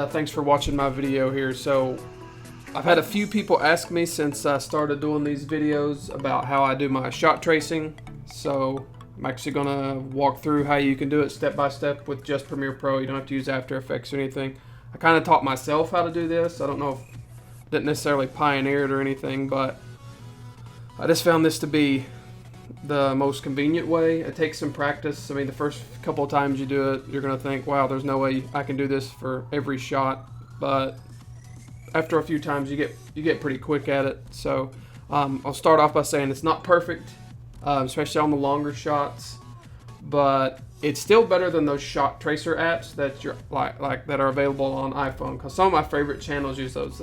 thanks for watching my video here. So I've had a few people ask me since I started doing these videos about how I do my shot tracing. So I'm actually gonna walk through how you can do it step by step with just Premiere Pro. You don't have to use After Effects or anything. I kind of taught myself how to do this. I don't know if I didn't necessarily pioneer it or anything, but I just found this to be the most convenient way. It takes some practice. I mean, the first couple of times you do it, you're gonna think, wow, there's no way I can do this for every shot. But after a few times, you get pretty quick at it. So I'll start off by saying it's not perfect, especially on the longer shots, but it's still better than those shot tracer apps that you're like that are available on iPhone. Because some of my favorite channels use those.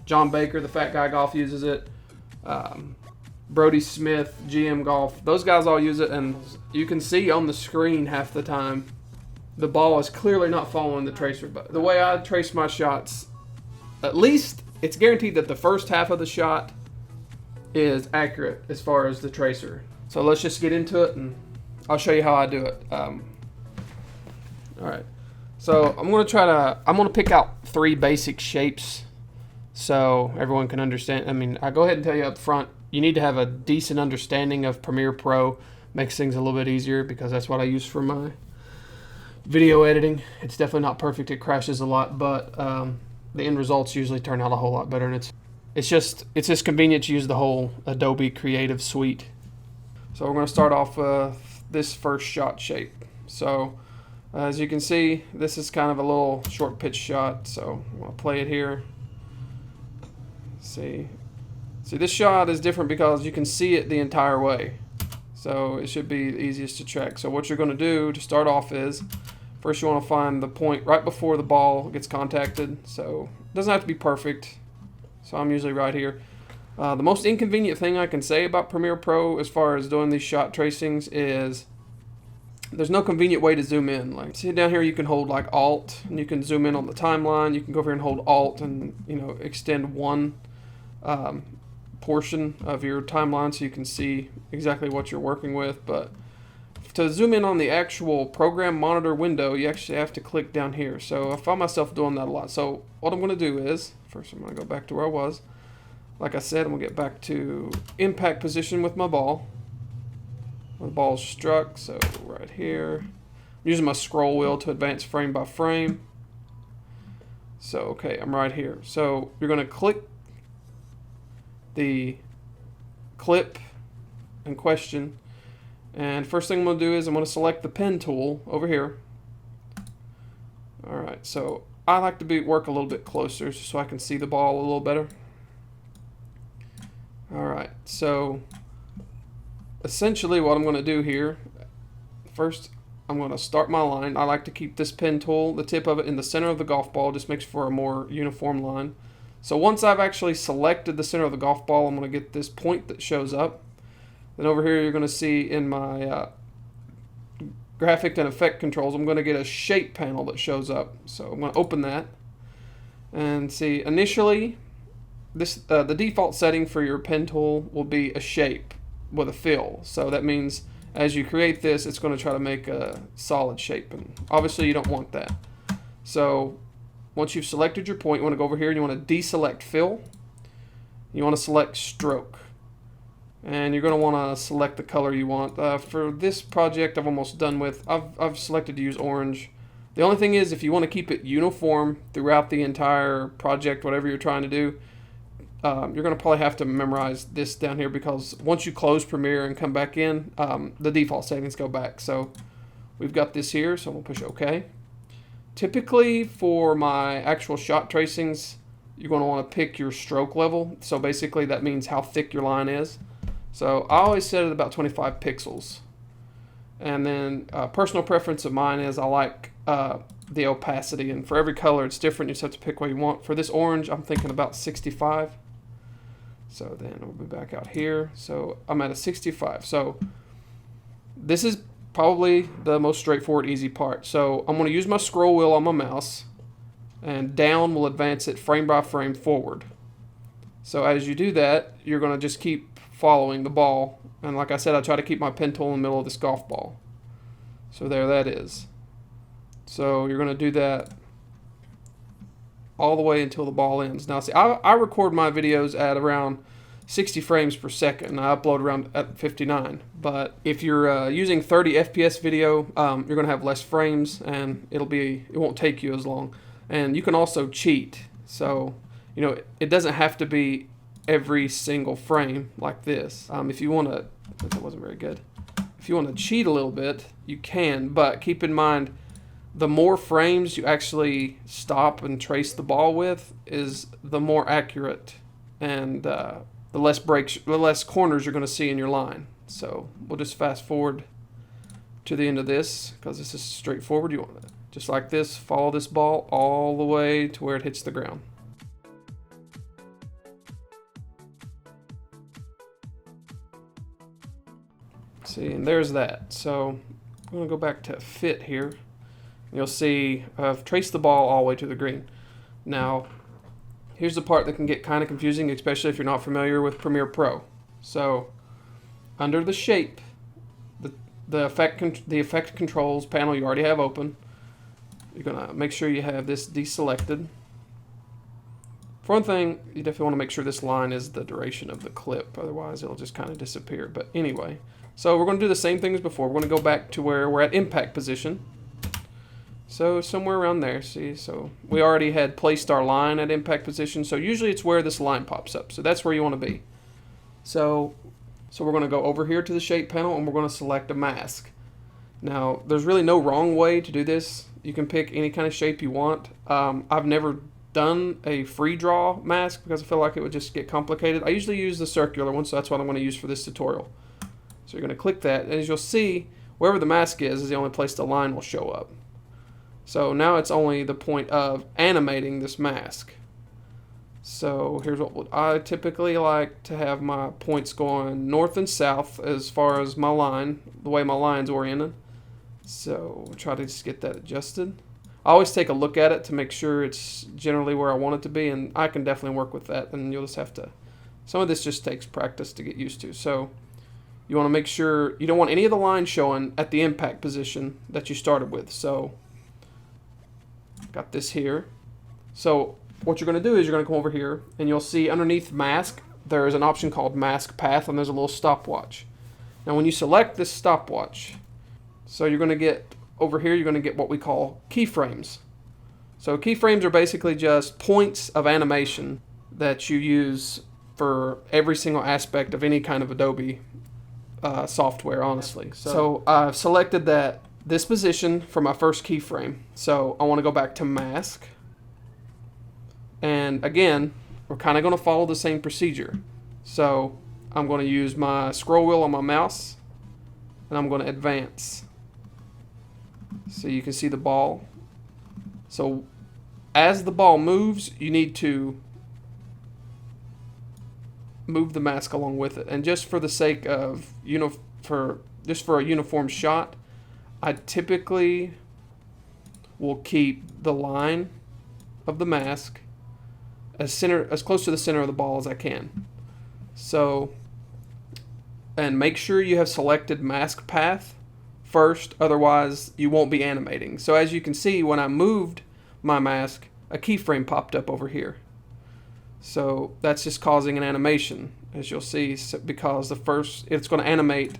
John Baker, the Fat Guy Golf, uses it. Brody Smith, GM Golf, those guys all use it, and you can see on the screen half the time the ball is clearly not following the tracer. But the way I trace my shots, at least it's guaranteed that the first half of the shot is accurate as far as the tracer. So let's just get into it and I'll show you how I do it. Alright, so I'm gonna pick out 3 basic shapes so everyone can understand. I mean, I go ahead and tell you up front, you need to have a decent understanding of Premiere Pro. Makes things a little bit easier because that's what I use for my video editing. It's definitely not perfect. It crashes a lot, but the end results usually turn out a whole lot better, and it's just convenient to use the whole Adobe Creative Suite. So we're going to start off with this first shot shape. So as you can see, this is kind of a little short pitch shot, so I'm going to play it here. See, this shot is different because you can see it the entire way. So it should be the easiest to track. So what you're going to do to start off is, first you want to find the point right before the ball gets contacted. So it doesn't have to be perfect. So I'm usually right here. The most inconvenient thing I can say about Premiere Pro as far as doing these shot tracings is there's no convenient way to zoom in. Like, see down here, you can hold like Alt and you can zoom in on the timeline. You can go over here and hold Alt and, you know, extend one portion of your timeline so you can see exactly what you're working with. But to zoom in on the actual program monitor window, you actually have to click down here. So I find myself doing that a lot. So what I'm going to do is, first I'm going to go back to where I was. Like I said, I'm going to get back to impact position with my ball. The ball's struck, so right here. I'm using my scroll wheel to advance frame by frame. So okay, I'm right here. So you're going to click the clip in question, and first thing I'm going to do is I'm going to select the pen tool over here. Alright, so I like to work a little bit closer so I can see the ball a little better. Alright, so essentially what I'm going to do here, first I'm going to start my line. I like to keep this pen tool, the tip of it, in the center of the golf ball. Just makes for a more uniform line. So once I've actually selected the center of the golf ball, I'm going to get this point that shows up. Then over here you're going to see in my graphic and effect controls, I'm going to get a shape panel that shows up. So I'm going to open that and see, initially the default setting for your pen tool will be a shape with a fill. So that means as you create this, it's going to try to make a solid shape, and obviously you don't want that. So once you've selected your point, you want to go over here and you want to deselect fill. You want to select stroke. And you're going to want to select the color you want. For this project I'm almost done with, I've selected to use orange. The only thing is, if you want to keep it uniform throughout the entire project, whatever you're trying to do, you're going to probably have to memorize this down here, because once you close Premiere and come back in, the default settings go back. So we've got this here, so I'm going to push OK. Typically for my actual shot tracings, you're going to want to pick your stroke level. So basically that means how thick your line is. So I always set it about 25 pixels. And then personal preference of mine is I like the opacity, and for every color it's different. You just have to pick what you want. For this orange, I'm thinking about 65. So then we'll be back out here. So I'm at a 65. So this is probably the most straightforward, easy part. So I'm going to use my scroll wheel on my mouse, and down will advance it frame by frame forward. So as you do that, you're going to just keep following the ball. And like I said, I try to keep my pen tool in the middle of this golf ball. So there that is. So you're going to do that all the way until the ball ends. Now see, I record my videos at around 60 frames per second. I upload around at 59. But if you're using 30 FPS video, you're gonna have less frames, and it won't take you as long. And you can also cheat. So, you know, it doesn't have to be every single frame like this. If you want to, that wasn't very good. If you want to cheat a little bit, you can, but keep in mind, the more frames you actually stop and trace the ball with is the more accurate, and the less breaks, the less corners you're going to see in your line. So we'll just fast forward to the end of this, because this is straightforward. You want to, just like this, follow this ball all the way to where it hits the ground. See, and there's that. So I'm going to go back to fit here. You'll see I've traced the ball all the way to the green. Now, here's the part that can get kind of confusing, especially if you're not familiar with Premiere Pro. So, under the shape, the effect controls panel you already have open, you're going to make sure you have this deselected. For one thing, you definitely want to make sure this line is the duration of the clip, otherwise it'll just kind of disappear. But anyway, so we're going to do the same thing as before. We're going to go back to where we're at impact position. So somewhere around there, see, so we already had placed our line at impact position, so usually it's where this line pops up, so that's where you want to be. So we're going to go over here to the shape panel, and we're going to select a mask. Now, there's really no wrong way to do this. You can pick any kind of shape you want. I've never done a free draw mask because I feel like it would just get complicated. I usually use the circular one, so that's what I'm going to use for this tutorial. So you're going to click that, and as you'll see, wherever the mask is the only place the line will show up. So now it's only the point of animating this mask. So here's what I typically like to have my points going north and south as far as my line, the way my line's oriented. So we'll try to just get that adjusted. I always take a look at it to make sure it's generally where I want it to be, and I can definitely work with that, and you'll just have to, some of this just takes practice to get used to. So you want to make sure you don't want any of the lines showing at the impact position that you started with. So got this here. So what you're going to do is you're going to come over here, and you'll see underneath mask there is an option called mask path, and there's a little stopwatch. Now when you select this stopwatch, so you're going to get over here, you're going to get what we call keyframes. So keyframes are basically just points of animation that you use for every single aspect of any kind of Adobe software, honestly. So I've selected this position for my first keyframe. So I want to go back to mask. And again, we're kind of going to follow the same procedure. So I'm going to use my scroll wheel on my mouse, and I'm going to advance. So you can see the ball. So as the ball moves, you need to move the mask along with it. And just for the sake of, just for a uniform shot, I typically will keep the line of the mask as close to the center of the ball as I can. So, and make sure you have selected mask path first, otherwise you won't be animating. So as you can see, when I moved my mask, a keyframe popped up over here. So that's just causing an animation, as you'll see, because it's going to animate.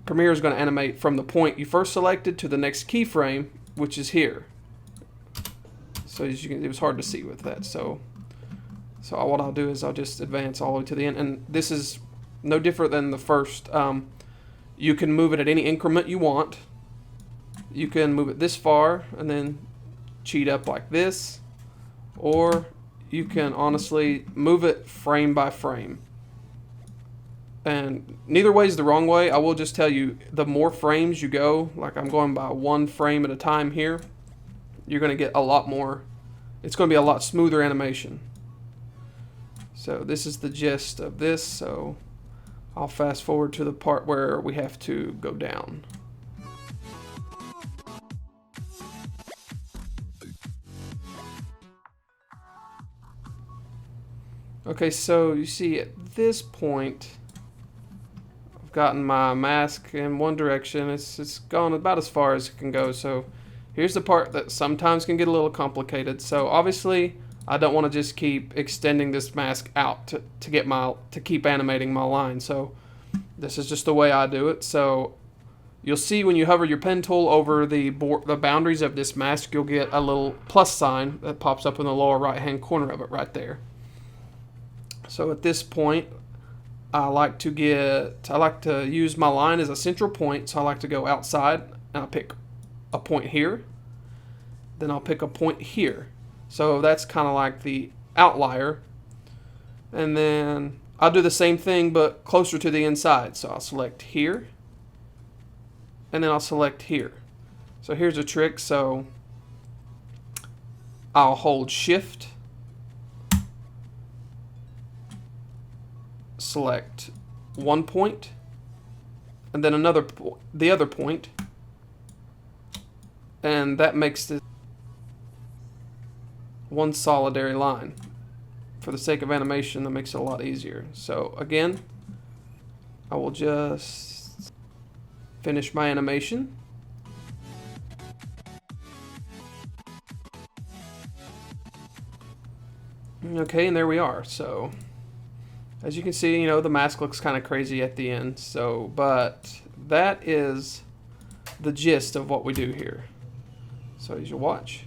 Premiere is going to animate from the point you first selected to the next keyframe, which is here. So as you can, it was hard to see with that. So what I'll do is I'll just advance all the way to the end, and this is no different than the first. You can move it at any increment you want. You can move it this far and then cheat up like this, or you can honestly move it frame by frame. And neither way is the wrong way. I will just tell you, the more frames you go, like I'm going by one frame at a time here, you're going to get a lot more. It's going to be a lot smoother animation. So this is the gist of this. So I'll fast forward to the part where we have to go down. Okay, so you see at this point, I've gotten my mask in one direction. It's gone about as far as it can go. So here's the part that sometimes can get a little complicated. So obviously I don't want to just keep extending this mask out to keep animating my line. So this is just the way I do it. So you'll see when you hover your pen tool over the boundaries of this mask, you'll get a little plus sign that pops up in the lower right hand corner of it right there. So at this point, I like to use my line as a central point. So I like to go outside and I'll pick a point here. Then I'll pick a point here. So that's kind of like the outlier. And then I'll do the same thing but closer to the inside. So I'll select here. And then I'll select here. So here's a trick. So I'll hold Shift, select one point, and then the other point, and that makes this one solitary line. For the sake of animation, that makes it a lot easier. So again, I will just finish my animation. Okay, and there we are. So as you can see, the mask looks kind of crazy at the end. So, but that is the gist of what we do here. So as you watch,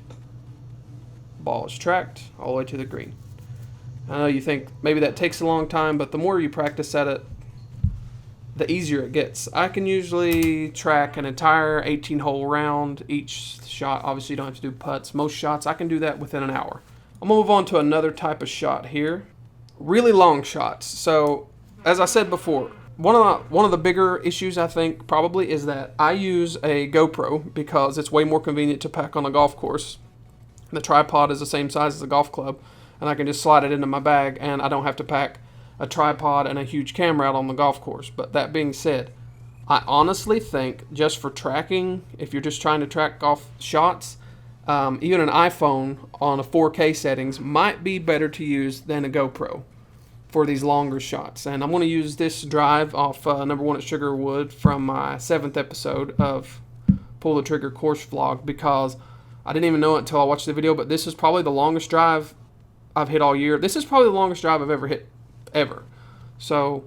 ball is tracked all the way to the green. I know you think maybe that takes a long time, but the more you practice at it, the easier it gets. I can usually track an entire 18-hole round. Each shot, obviously you don't have to do putts. Most shots, I can do that within an hour. I'm gonna move on to another type of shot here. Really long shots. So, as I said before, one of the bigger issues I think probably is that I use a GoPro because it's way more convenient to pack on a golf course. The tripod is the same size as a golf club, and I can just slide it into my bag, and I don't have to pack a tripod and a huge camera out on the golf course. But that being said, I honestly think just for tracking, if you're just trying to track golf shots, even an iPhone on a 4K settings might be better to use than a GoPro for these longer shots. And I'm going to use this drive off number 1 at Sugarwood from my 7th episode of Pull the Trigger course vlog, because I didn't even know it until I watched the video, but this is probably the longest drive I've hit all year. This is probably the longest drive I've ever hit, ever. So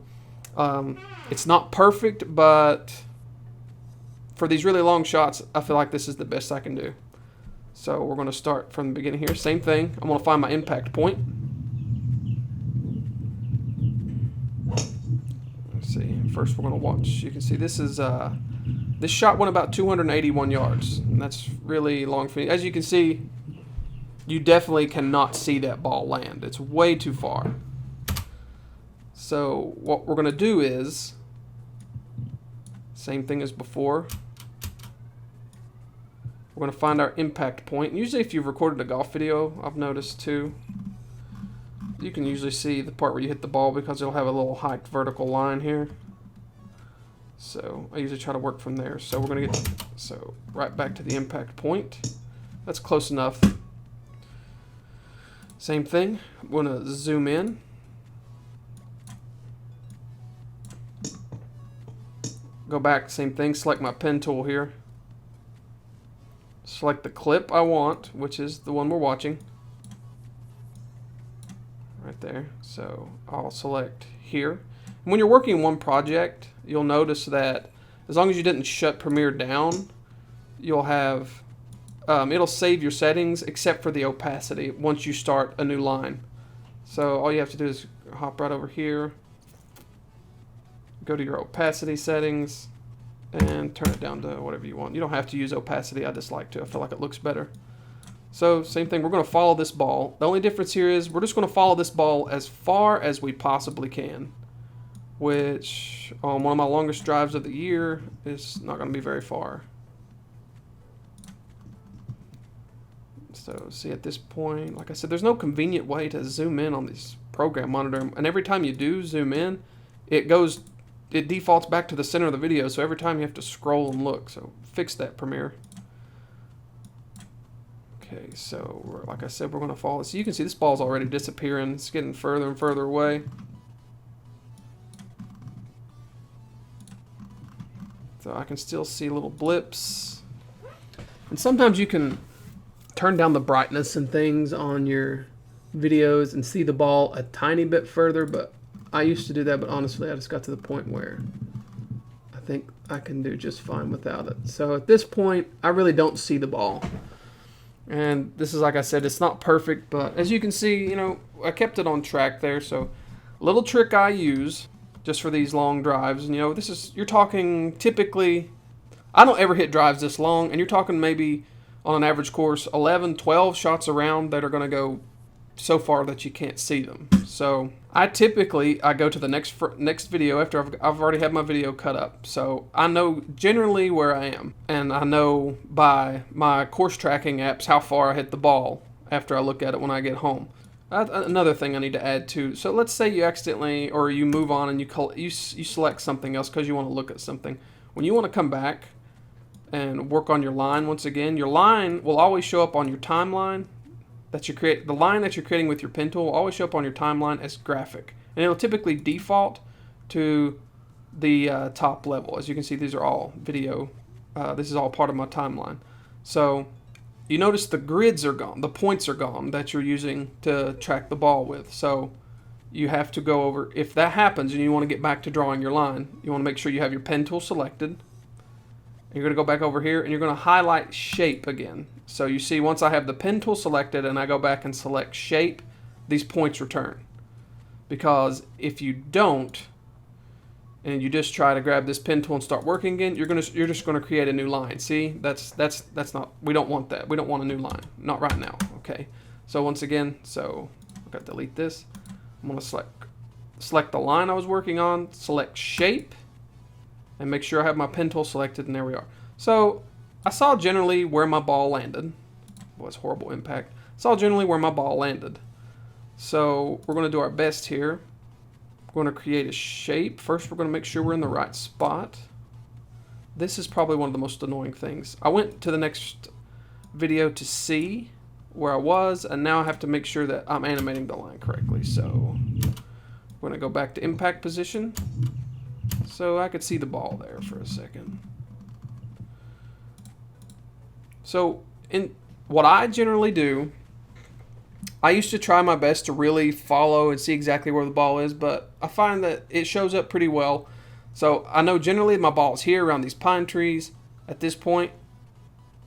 it's not perfect, but for these really long shots, I feel like this is the best I can do. So we're going to start from the beginning here. Same thing. I'm going to find my impact point. Let's see. First, we're going to watch. You can see this is this shot went about 281 yards, and that's really long for me. As you can see, you definitely cannot see that ball land. It's way too far. So what we're going to do is same thing as before. We're going to find our impact point. Usually if you've recorded a golf video, I've noticed too, you can usually see the part where you hit the ball because it'll have a little hiked vertical line here. So I usually try to work from there. So we're going to get right back to the impact point. That's close enough. Same thing. I'm going to zoom in. Go back, same thing. Select my pen tool here. Select the clip I want, which is the one we're watching. Right there. So I'll select here. And when you're working one project, you'll notice that as long as you didn't shut Premiere down, you'll have, it'll save your settings except for the opacity once you start a new line. So all you have to do is hop right over here, go to your opacity settings, and turn it down to whatever you want. You don't have to use opacity. I just like to. I feel like it looks better. So same thing. We're going to follow this ball. The only difference here is we're just going to follow this ball as far as we possibly can, which on one of my longest drives of the year is not going to be very far. So see, at this point, like I said, there's no convenient way to zoom in on this program monitor, and every time you do zoom in, it defaults back to the center of the video, so every time you have to scroll and look. So fix that, Premiere. Okay, so like I said, we're going to follow this. So you can see this ball's already disappearing. It's getting further and further away. So I can still see little blips. And sometimes you can turn down the brightness and things on your videos and see the ball a tiny bit further, but I used to do that, but honestly I just got to the point where I think I can do just fine without it. So at this point I really don't see the ball, and this is, like I said, it's not perfect, but as you can see, you know, I kept it on track there. So a little trick I use just for these long drives, and you know, this is, you're talking typically, I don't ever hit drives this long, and you're talking maybe on an average course 11, 12 shots around that are going to go so far that you can't see them. So I go to the next video after I've already had my video cut up. So I know generally where I am, and I know by my course tracking apps how far I hit the ball after I look at it when I get home. Another thing I need to add too. So let's say you accidentally, or you move on and you select something else because you want to look at something. When you want to come back and work on your line once again, your line will always show up on your timeline that you create. The line that you're creating with your pen tool will always show up on your timeline as graphic, and it'll typically default to the top level. As you can see, these are all video. This is all part of my timeline. So you notice the grids are gone, the points are gone that you're using to track the ball with. So you have to go over, if that happens and you want to get back to drawing your line, you want to make sure you have your pen tool selected. You're going to go back over here and you're going to highlight shape again. So you see, once I have the pen tool selected and I go back and select shape, these points return. Because if you don't, and you just try to grab this pen tool and start working again, you're just going to create a new line. See, that's not, we don't want that. We don't want a new line, not right now. Okay. So once again, so I've got to delete this. I'm going to select the line I was working on, select shape, and make sure I have my pen tool selected, and there we are. So I saw generally where my ball landed. Was horrible impact. Saw generally where my ball landed. So we're going to do our best here. We're going to create a shape. First, we're going to make sure we're in the right spot. This is probably one of the most annoying things. I went to the next video to see where I was, and now I have to make sure that I'm animating the line correctly. So we're going to go back to impact position. So I could see the ball there for a second. So in what I generally do, I used to try my best to really follow and see exactly where the ball is, but I find that it shows up pretty well. So I know generally my ball's here around these pine trees. At this point,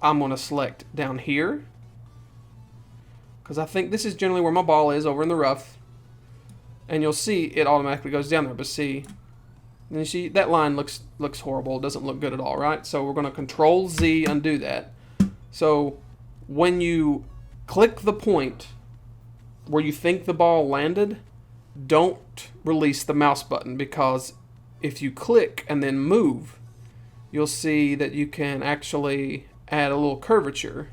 I'm going to select down here, because I think this is generally where my ball is, over in the rough. And you'll see it automatically goes down there, but see, and you see that line looks horrible. It doesn't look good at all, right? So we're going to Control Z, undo that. So when you click the point where you think the ball landed, don't release the mouse button, because if you click and then move, you'll see that you can actually add a little curvature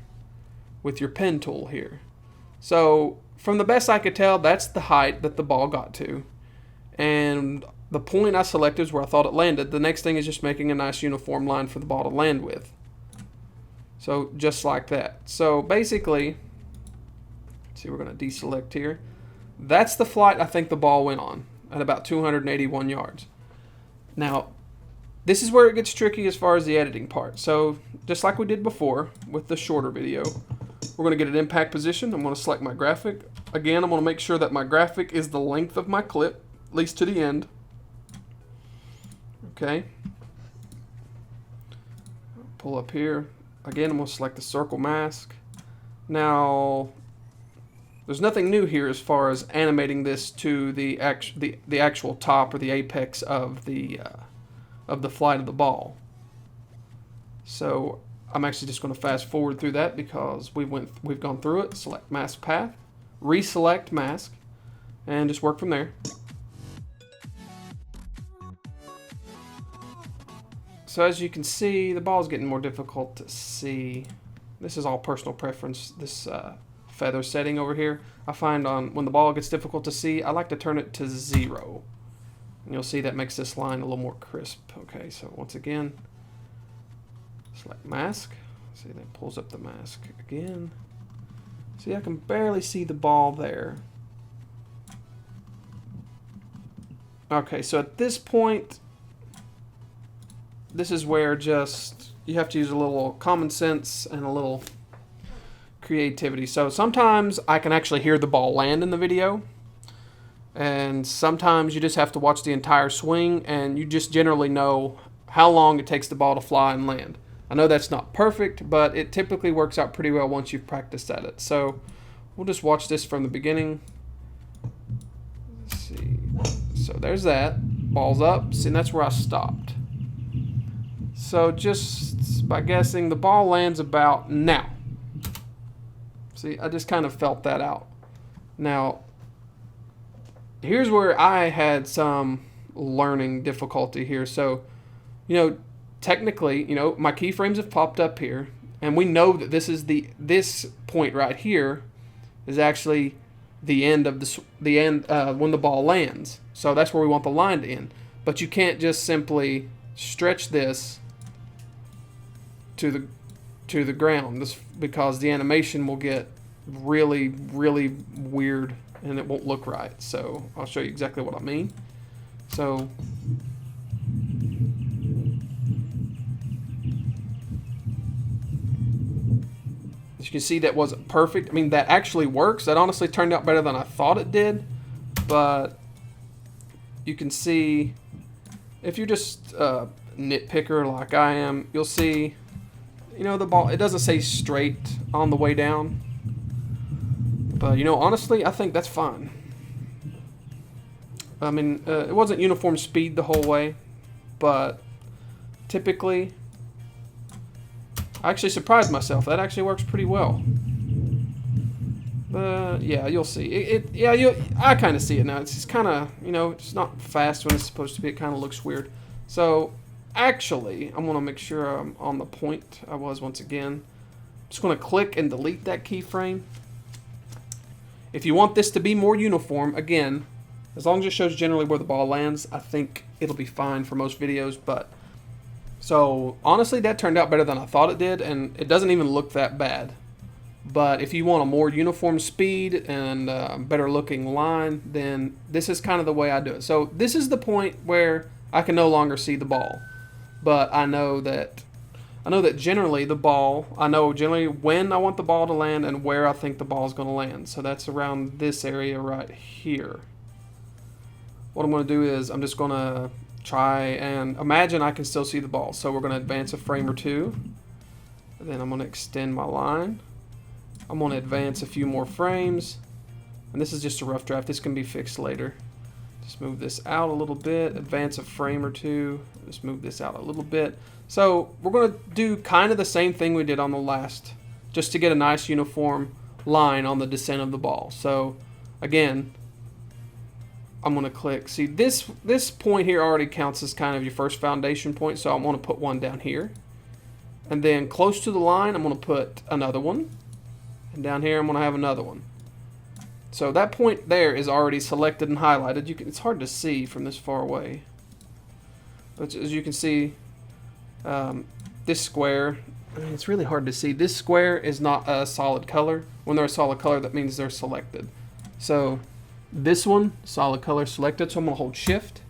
with your pen tool here. So from the best I could tell, that's the height that the ball got to. And the point I selected is where I thought it landed. The next thing is just making a nice uniform line for the ball to land with. So just like that. So basically, see, we're going to deselect here. That's the flight I think the ball went on, at about 281 yards. Now, this is where it gets tricky as far as the editing part. So just like we did before with the shorter video, we're going to get an impact position. I'm going to select my graphic. Again, I'm going to make sure that my graphic is the length of my clip, at least to the end. Okay. Pull up here. Again, I'm going to select the circle mask. Now, there's nothing new here as far as animating this to the actual top or the apex of the flight of the ball. So I'm actually just going to fast forward through that because we've gone through it. Select mask path, reselect mask, and just work from there. So as you can see, the ball is getting more difficult to see. This is all personal preference. This feather setting over here, I find when the ball gets difficult to see, I like to turn it to 0. And you'll see that makes this line a little more crisp. Okay, so once again, select mask. See, that pulls up the mask again. See, I can barely see the ball there. Okay, so at this point, this is where just you have to use a little common sense and a little creativity. So sometimes I can actually hear the ball land in the video, and sometimes you just have to watch the entire swing, and you just generally know how long it takes the ball to fly and land. I know that's not perfect, but it typically works out pretty well once you've practiced at it. So we'll just watch this from the beginning. Let's see. So there's that. Ball's up. See, and that's where I stopped. So just by guessing, the ball lands about now. See, I just kind of felt that out. Now, here's where I had some learning difficulty here. So, technically, my keyframes have popped up here, and we know that this point right here is actually the end of the end when the ball lands. So that's where we want the line to end. But you can't just simply stretch this to the ground, because the animation will get really, really weird and it won't look right. So I'll show you exactly what I mean. So as you can see, that wasn't perfect. I mean, that actually works. That honestly turned out better than I thought it did. But you can see, if you're just a nitpicker like I am, you'll see, the ball, it doesn't say straight on the way down. But, honestly, I think that's fine. I mean, it wasn't uniform speed the whole way, but typically, I actually surprised myself. That actually works pretty well. Yeah, you'll see. I kind of see it now. It's just kind of, it's not fast when it's supposed to be. It kind of looks weird. So, actually, I'm going to make sure I'm on the point I was once again. I'm just going to click and delete that keyframe. If you want this to be more uniform, again, as long as it shows generally where the ball lands, I think it'll be fine for most videos. But so honestly, that turned out better than I thought it did, and it doesn't even look that bad. But if you want a more uniform speed and better looking line, then this is kind of the way I do it. So this is the point where I can no longer see the ball, but I know that generally the ball, I know generally when I want the ball to land and where I think the ball is going to land. So that's around this area right here. What I'm going to do is I'm just going to try and imagine I can still see the ball. So we're going to advance a frame or two. And then I'm going to extend my line. I'm going to advance a few more frames. And this is just a rough draft. This can be fixed later. Just move this out a little bit, advance a frame or two, just move this out a little bit. So we're going to do kind of the same thing we did on the last, just to get a nice uniform line on the descent of the ball. So again, I'm going to click. See, this point here already counts as kind of your first foundation point, so I'm going to put one down here. And then close to the line, I'm going to put another one. And down here, I'm going to have another one. So that point there is already selected and highlighted. It's hard to see from this far away. But as you can see, this square, it's really hard to see. This square is not a solid color. When they're a solid color, that means they're selected. So this one, solid color selected, so I'm going to hold shift.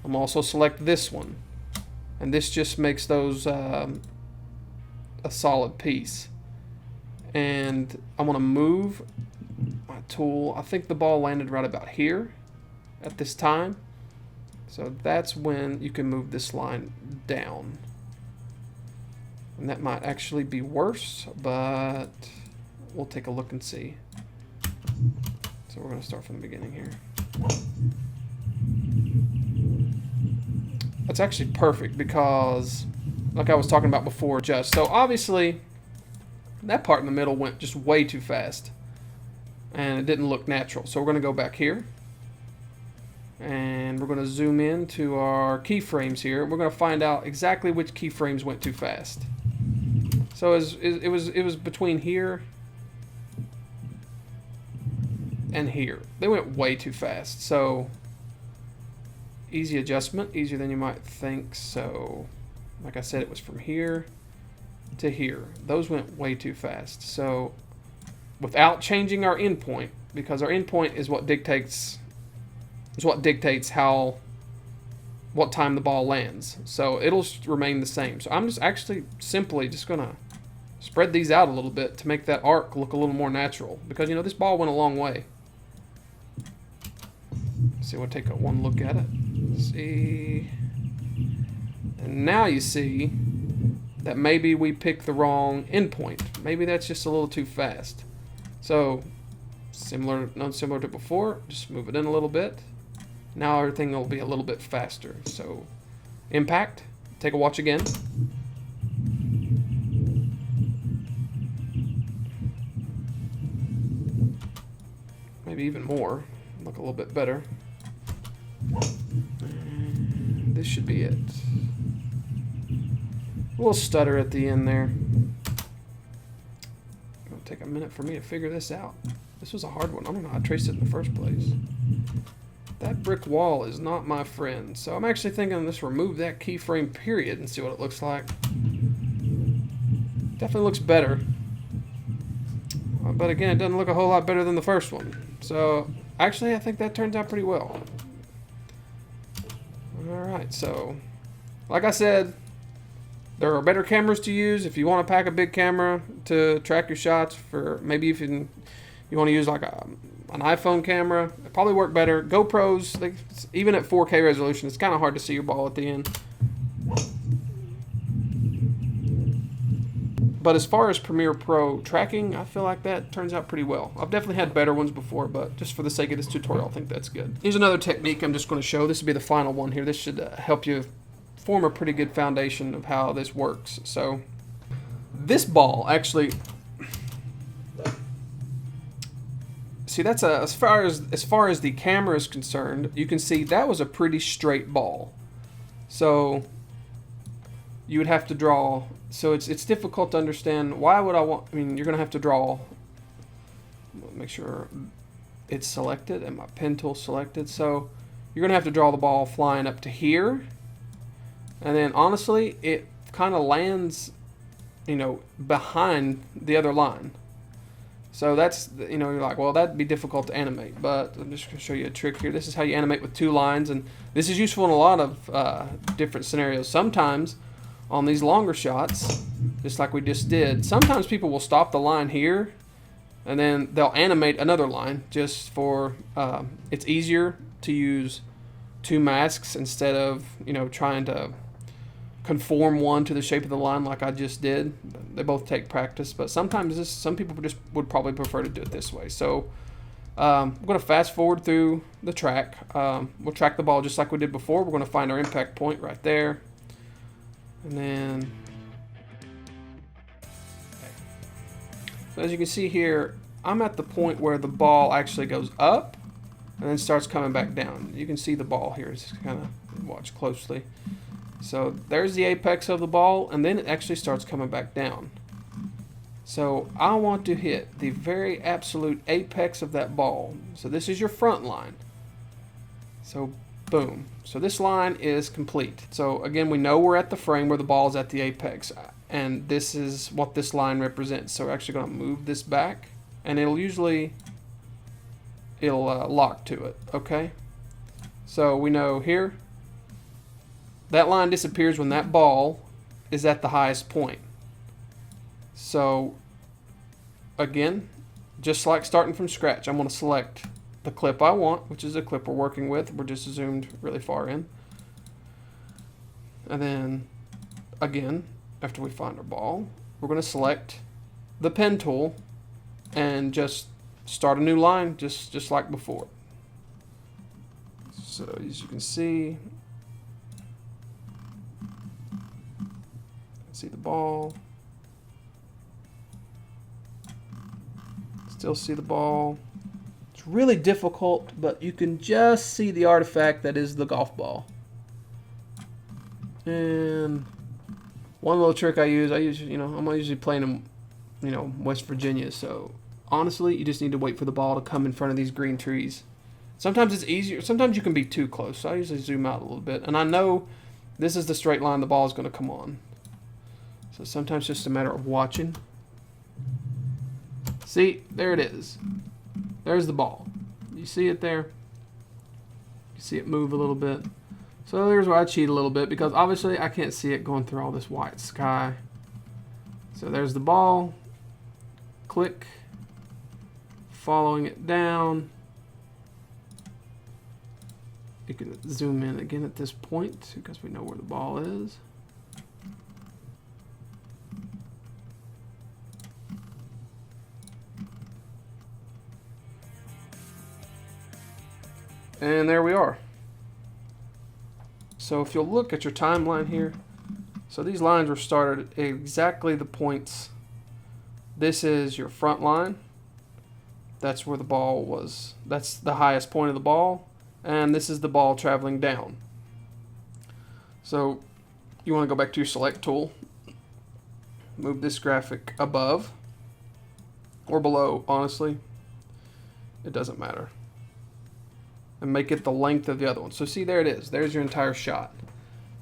I'm also select this one. And this just makes those a solid piece. And I'm going to move my tool. I think the ball landed right about here at this time. So that's when you can move this line down. And that might actually be worse, but we'll take a look and see. So we're going to start from the beginning here. That's actually perfect because, like I was talking about before, so obviously that part in the middle went just way too fast and it didn't look natural. So we're going to go back here and we're going to zoom in to our keyframes here. We're going to find out exactly which keyframes went too fast. So it was between here and here. They went way too fast. So easy adjustment, easier than you might think. So like I said, it was from here to here. Those went way too fast. So without changing our endpoint, because our endpoint is what dictates how what time the ball lands. So it'll remain the same. So I'm just actually simply just gonna spread these out a little bit to make that arc look a little more natural, because you know this ball went a long way. See, we'll take one look at it. See, and now you see that maybe we picked the wrong endpoint. Maybe that's just a little too fast. So similar to before, just move it in a little bit. Now everything will be a little bit faster. So impact, take a watch again. Maybe even more, look a little bit better. And this should be it. A little stutter at the end there. It'll take a minute for me to figure this out. This was a hard one. I don't know how I traced it in the first place. That brick wall is not my friend. So I'm actually thinking let's remove that keyframe period and see what it looks like. Definitely looks better. But again, it doesn't look a whole lot better than the first one. So actually I think that turns out pretty well. Alright, so like I said, there are better cameras to use if you want to pack a big camera to track your shots. For maybe if you want to use like an iPhone camera, it probably work better. GoPros, even at 4K resolution, it's kind of hard to see your ball at the end. But as far as Premiere Pro tracking, I feel like that turns out pretty well. I've definitely had better ones before, but just for the sake of this tutorial, I think that's good. Here's another technique I'm just going to show. This will be the final one here. This should help you form a pretty good foundation of how this works. So this ball actually, see, that's as far as the camera is concerned, you can see that was a pretty straight ball. So you would have to draw. So it's difficult to understand. Why would I want? I mean, you're gonna have to draw. Make sure it's selected and my pen tool selected. So you're gonna have to draw the ball flying up to here. And then honestly, it kind of lands, you know, behind the other line. So that's, you know, you're like, well, that'd be difficult to animate. But I'm just going to show you a trick here. This is how you animate with 2 lines. And this is useful in a lot of different scenarios. Sometimes on these longer shots, just like we just did, sometimes people will stop the line here and then they'll animate another line just for, it's easier to use 2 masks instead of, you know, trying to conform one to the shape of the line like I just did. They both take practice, but sometimes some people just would probably prefer to do it this way. So I'm going to fast forward through the track. We'll track the ball just like we did before. We're going to find our impact point right there. And then, so as you can see here, I'm at the point where the ball actually goes up and then starts coming back down. You can see the ball here. Just kind of watch closely. So there's the apex of the ball, and then it actually starts coming back down. So I want to hit the very absolute apex of that ball. So this is your front line. So boom. So this line is complete. So again, we know we're at the frame where the ball is at the apex, and this is what this line represents. So we're actually going to move this back, and it'll lock to it. Okay. So we know here, that line disappears when that ball is at the highest point. So again, just like starting from scratch, I'm going to select the clip I want, which is the clip we're working with. We're just zoomed really far in. And then again, after we find our ball, we're going to select the pen tool and just start a new line just like before. So as you can see the ball, still see the ball. It's really difficult, but you can just see the artifact that is the golf ball. And one little trick I use, you know, I'm usually playing in, you know, West Virginia, so honestly, you just need to wait for the ball to come in front of these green trees. Sometimes it's easier, sometimes you can be too close, so I usually zoom out a little bit, and I know this is the straight line the ball is going to come on. So sometimes it's just a matter of watching. See, there it is. There's the ball. You see it there? You see it move a little bit. So there's where I cheat a little bit, because obviously I can't see it going through all this white sky. So there's the ball. Click. Following it down. You can zoom in again at this point because we know where the ball is. And there we are. So if you'll look at your timeline here, so these lines were started at exactly the points. This is your front line. That's where the ball was. That's the highest point of the ball. And this is the ball traveling down. So you want to go back to your select tool. Move this graphic above or below, honestly. It doesn't matter. And make it the length of the other one. So see, there it is. There's your entire shot.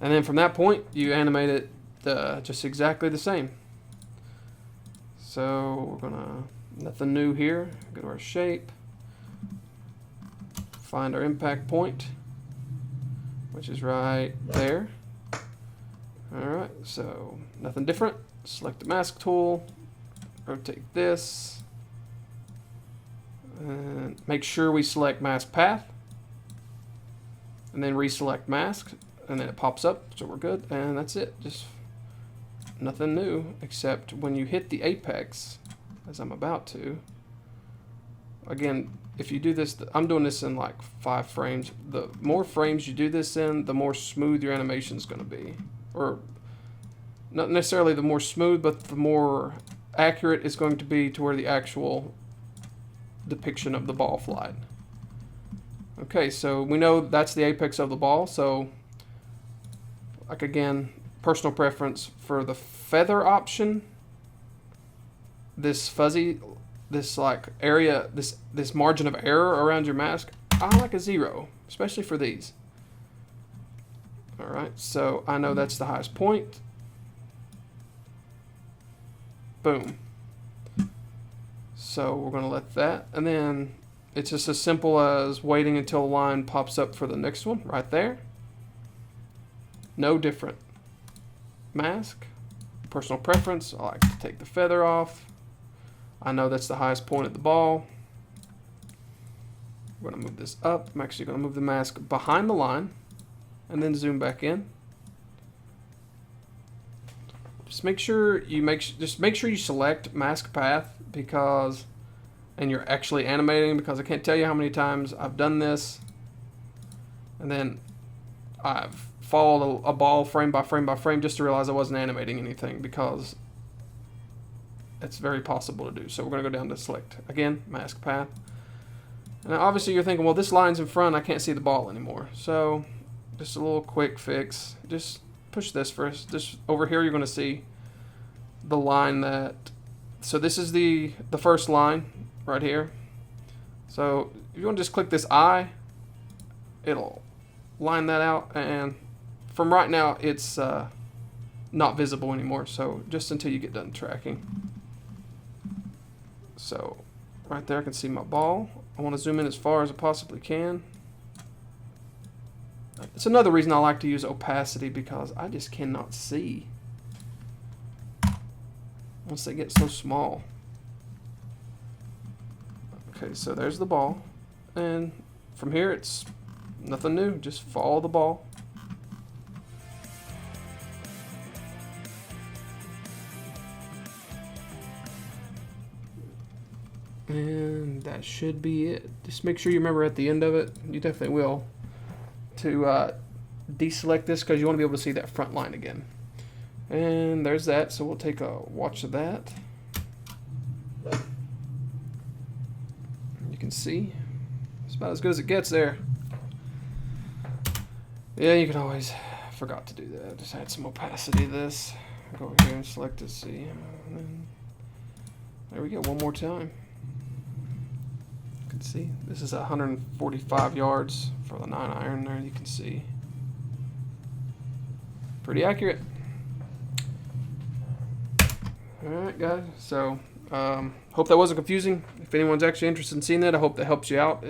And then from that point, you animate it just exactly the same. So we're gonna, nothing new here. Go to our shape. Find our impact point, which is right there. Alright, so nothing different. Select the mask tool. Rotate this. And make sure we select mask path. And then reselect mask, and then it pops up, so we're good, and that's it. Just nothing new, except when you hit the apex, as I'm about to. Again, if you do this, I'm doing this in like 5 frames. The more frames you do this in, the more smooth your animation is going to be. Or not necessarily the more smooth, but the more accurate it's going to be to where the actual depiction of the ball flight. Okay, so we know that's the apex of the ball, so like again, personal preference for the feather option, this fuzzy, this like area, this margin of error around your mask, I like a 0, especially for these. Alright, so I know that's the highest point. Boom. So we're going to let that, and then it's just as simple as waiting until a line pops up for the next one, right there. No different. Mask, personal preference, I like to take the feather off. I know that's the highest point of the ball. We're going to move this up. I'm actually going to move the mask behind the line and then zoom back in. Just make sure you select mask path, because and you're actually animating, because I can't tell you how many times I've done this and then I've followed a ball frame by frame by frame just to realize I wasn't animating anything, because it's very possible to do. So we're going to go down to select again, mask path. And obviously you're thinking, well, this line's in front, I can't see the ball anymore. So just a little quick fix. Just push this first. Just over here you're going to see the line that, so this is the first line right here. So if you want to just click this eye, it'll line that out, and from right now it's not visible anymore, so just until you get done tracking. So right there I can see my ball. I want to zoom in as far as I possibly can. It's another reason I like to use opacity, because I just cannot see once they get so small. Okay, so there's the ball, and from here it's nothing new, just follow the ball. And that should be it. Just make sure you remember at the end of it, you definitely will, to deselect this, because you want to be able to see that front line again. And there's that, so we'll take a watch of that. You can see it's about as good as it gets there. Yeah, you can always, forgot to do that, just add some opacity to this. Go over here and select to see, and then there we go, one more time. You can see this is 145 yards for the 9-iron there. You can see pretty accurate. Alright guys, so hope that wasn't confusing. If anyone's actually interested in seeing that, I hope that helps you out.